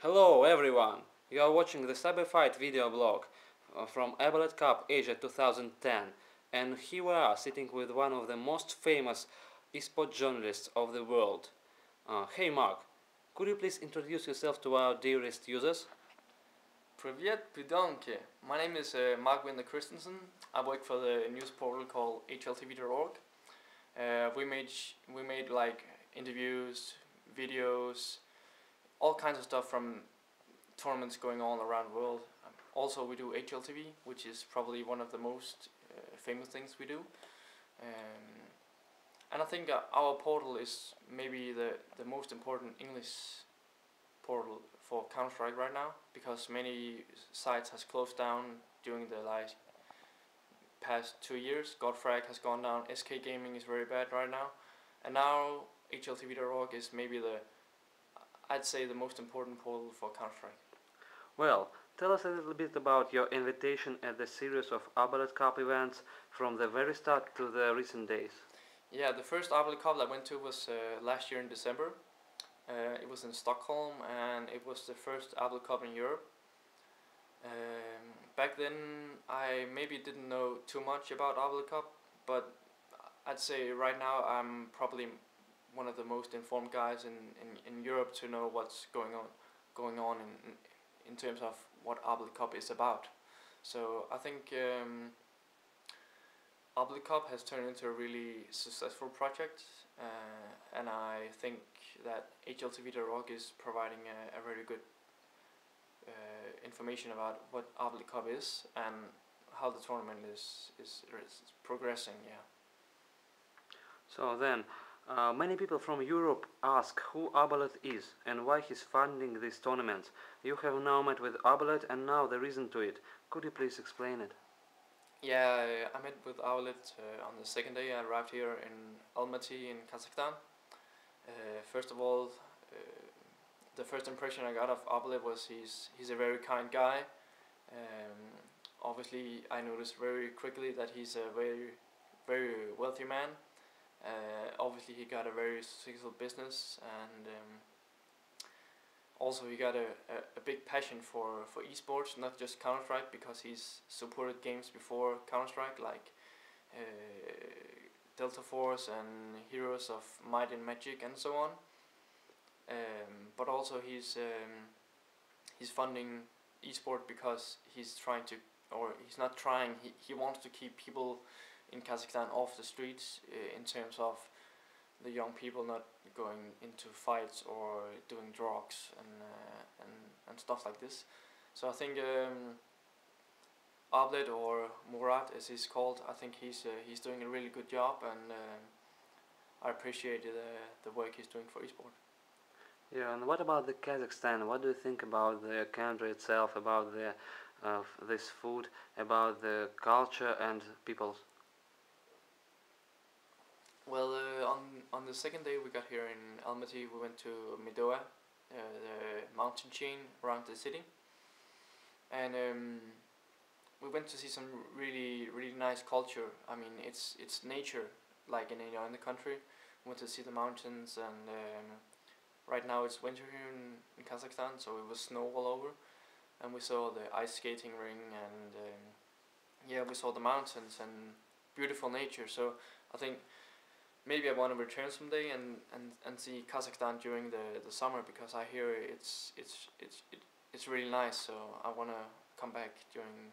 Hello everyone! You are watching the Cyberfight video blog from Abelet Cup Asia 2010, and here we are sitting with one of the most famous esports journalists of the world. Hey Mark, could you please introduce yourself to our dearest users? Привет, Pidonke. My name is Mark Winder Christensen. I work for the news portal called hltv.org. We made like interviews, videos, all kinds of stuff from tournaments going on around the world. Also, we do HLTV, which is probably one of the most famous things we do. And I think our portal is maybe the most important English portal for Counter-Strike right now, because many sites has closed down during the past 2 years. Godfrag has gone down, SK Gaming is very bad right now, and now HLTV.org is maybe I'd say the most important portal for Counter-Strike. Well, tell us a little bit about your invitation at the series of Abelet Cup events from the very start to the recent days. Yeah, the first Abelet Cup I went to was last year in December. It was in Stockholm, and it was the first Abelet Cup in Europe. Back then, I maybe didn't know too much about Abelet Cup, but I'd say right now I'm probably one of the most informed guys in Europe to know what's going on in terms of what Abelet Cup is about. So I think Abelet Cup has turned into a really successful project, and I think that HLTV.org is providing a very good information about what Abelet Cup is and how the tournament is progressing. Yeah. So then, many people from Europe ask who Abelet is and why he's funding these tournaments. You have now met with Abelet and now the reason to it. Could you please explain it? Yeah, I met with Abelet on the second day. I arrived here in Almaty in Kazakhstan. First of all, the first impression I got of Abelet was he's a very kind guy. Obviously, I noticed very quickly that he's a very wealthy man. Obviously, he got a very successful business, and also he got a big passion for esports, not just Counter-Strike, because he's supported games before Counter-Strike like Delta Force and Heroes of Might and Magic and so on. But also he's funding esport because he's trying to, or he's not trying, he wants to keep people in Kazakhstan off the streets, in terms of the young people not going into fights or doing drugs and stuff like this. So I think Abelet, or Murat as he's called, I think he's doing a really good job, and I appreciate the work he's doing for esport. Yeah, and what about the Kazakhstan? What do you think about the country itself, about the this food, about the culture and people? Well, on the second day we got here in Almaty, we went to Medoa, the mountain chain around the city, and we went to see some really nice culture. I mean, it's nature, like in the country. We went to see the mountains, and right now it's winter here in Kazakhstan, so it was snow all over, and we saw the ice skating ring, and yeah, we saw the mountains and beautiful nature. So I think maybe I want to return someday and see Kazakhstan during the summer, because I hear it's really nice. So I want to come back during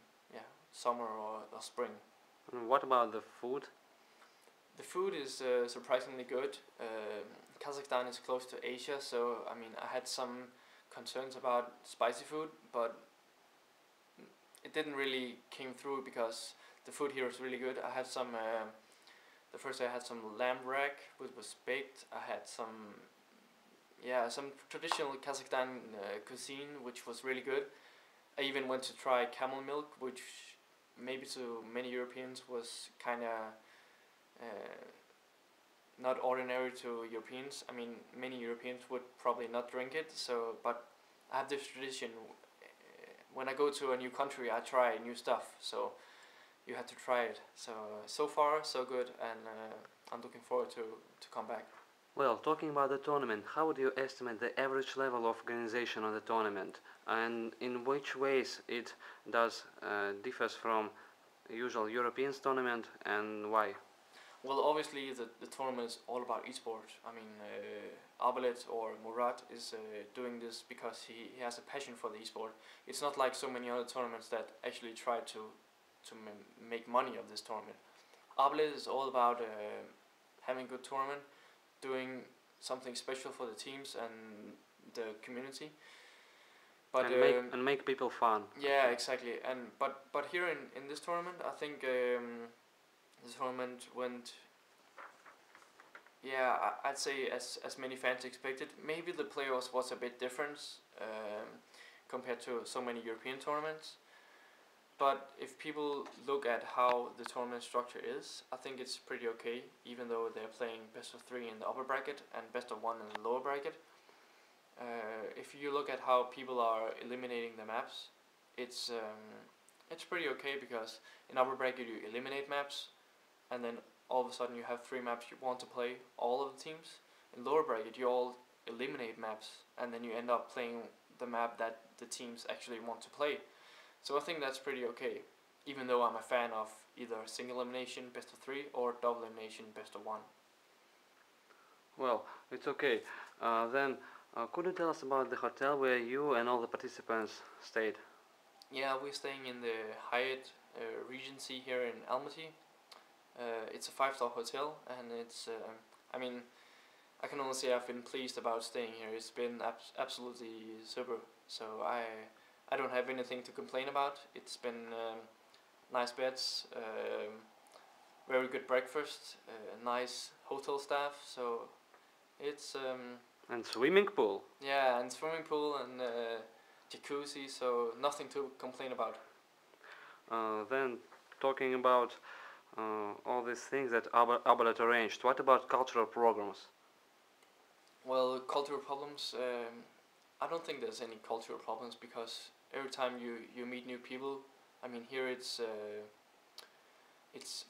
summer or spring. And what about the food? The food is surprisingly good. Kazakhstan is close to Asia, so I mean I had some concerns about spicy food, but it didn't really came through because the food here is really good. I had some. The first day I had some lamb rack, which was baked. I had some traditional Kazakhstan cuisine, which was really good. I even went to try camel milk, which maybe to many Europeans was kind of not ordinary to Europeans. I mean, many Europeans would probably not drink it. So, but I have this tradition. When I go to a new country, I try new stuff. So you have to try it. So far so good, and I'm looking forward to come back. Well, talking about the tournament, how would you estimate the average level of organization of the tournament, and in which ways it does differs from usual European tournament, and why? Well, obviously the tournament is all about esports. I mean, Arbalet or Murat is doing this because he has a passion for the esport. It's not like so many other tournaments that actually try to make money of this tournament. Arbalet is all about having a good tournament, doing something special for the teams and the community. But And make people fun. yeah, exactly. And but here in this tournament, I think this tournament went. Yeah, I'd say as many fans expected. Maybe the playoffs was a bit different compared to so many European tournaments. But if people look at how the tournament structure is, I think it's pretty okay. Even though they're playing best of 3 in the upper bracket and best of 1 in the lower bracket. If you look at how people are eliminating the maps, it's pretty okay because in upper bracket you eliminate maps, and then all of a sudden you have 3 maps you want to play all of the teams. In lower bracket you all eliminate maps, and then you end up playing the map that the teams actually want to play. So I think that's pretty okay, even though I'm a fan of either single elimination best of 3 or double elimination best of 1. Well, it's okay. Then, could you tell us about the hotel where you and all the participants stayed? Yeah, we're staying in the Hyatt Regency here in Almaty. It's a 5-star hotel, and it's. I mean, I can only say I've been pleased about staying here. It's been absolutely super. So I don't have anything to complain about. It's been nice beds, very good breakfast, nice hotel staff. So it's And swimming pool. yeah, and swimming pool and jacuzzi. So nothing to complain about. Then, talking about all these things that Arbalet arranged, what about cultural programs? Well, cultural problems. I don't think there's any cultural problems because every time you meet new people, I mean here it's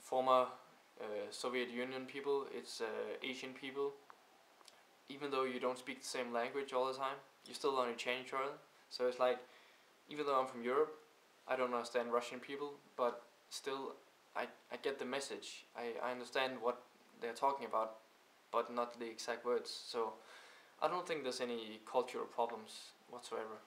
former Soviet Union people, it's Asian people. Even though you don't speak the same language all the time, you still learn to change each other. So it's like, even though I'm from Europe, I don't understand Russian people, but still I get the message. I understand what they're talking about, but not the exact words. So I don't think there's any cultural problems whatsoever.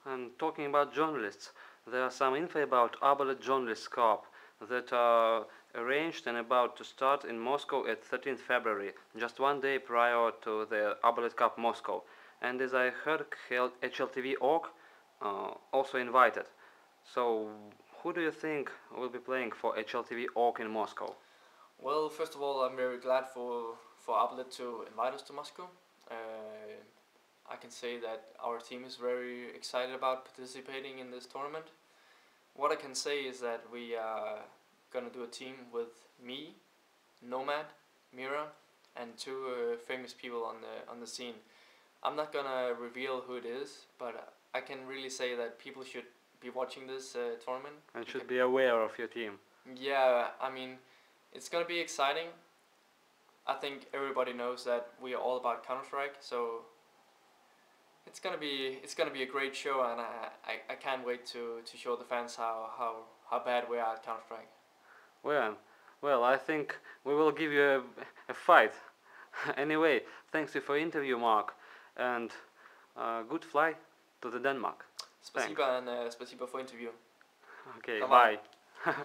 And talking about journalists, there are some info about Arbalet Journalists Cup that are arranged and about to start in Moscow at 13th February, just one day prior to the Arbalet Cup Moscow. And as I heard, HLTV Org also invited. So, who do you think will be playing for HLTV Org in Moscow? Well, first of all, I'm very glad for Arbalet to invite us to Moscow. I can say that our team is very excited about participating in this tournament. What I can say is that we are gonna do a team with me, Nomad, Mira, and 2 famous people on the scene. I'm not gonna reveal who it is, but I can really say that people should be watching this tournament. And should be aware of your team. Yeah, I mean, it's gonna be exciting. I think everybody knows that we are all about Counter-Strike, so it's gonna be a great show, and I can't wait to show the fans how bad we are at Counter-Strike. Well, I think we will give you a fight. Anyway, thanks you for interview, Mark, and good flight to the Denmark. Спасибо, and спасибо for interview. Okay, Bye-bye. bye.